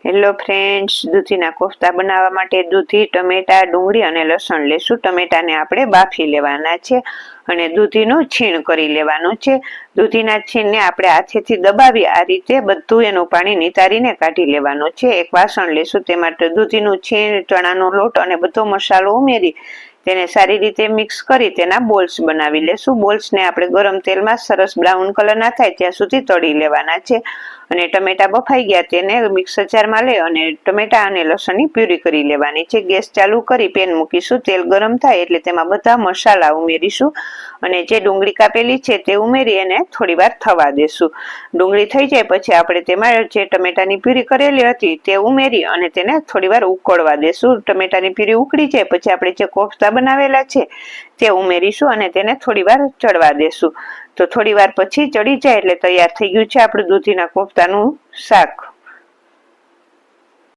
Hello friends, દૂધીના kofta બનાવવા માટે દૂધી, ટમેટા, ડુંગળી અને લસણ લેશું. ટમેટાને આપણે બાફી લેવાના છે અને દૂધીનું છીણ કરી લેવાનું છે. દૂધીના છીણને આપણે હાથેથી દબાવી આ રીતે બધું એનું પાણી નિતારીને કાઢી લેવાનું છે. એક વાસણ લેશું, તેમાં દૂધીનું છીણ, ચણાનો લોટ અને બધો મસાલો ઉમેરી તેને સારી રીતે મિક્સ કરી તેના બોલ્સ બનાવી લેશું. બોલ્સને આપણે ગરમ તેલમાં સરસ બ્રાઉન કલર ના થાય ત્યાં સુધી તળી લેવાના છે. અને ટમેટા બફાઈ ગયા તેને મિક્સર જારમાં લઈ અને ટમેટા અને લસણની પ્યુરી કરી લેવાની છે. ગેસ ચાલુ કરી પેન મૂકીશું. તેલ ગરમ થાય એટલે તેમાં બધા મસાલા ઉમેરીશું અને જે ડુંગળી કાપેલી છે તે ઉમેરી એને થોડી વાર થવા દેશું. ડુંગળી થઈ જાય પછી આપણે તેમાં જે ટમેટાની પ્યુરી કરેલી હતી તે ઉમેરી અને તેને થોડી વાર ઉકળવા દેશું. ટમેટાની પ્યુરી ઉકળી જાય પછી આપણે જે કોફતા બનાવેલા છે તે ઉમેરીશું અને તેને થોડી વાર ચડવા દેશું. તો થોડી વાર પછી ચડી જાય એટલે તૈયાર થઈ ગયું છે આપણું દૂધીના કોફતાનું શાક.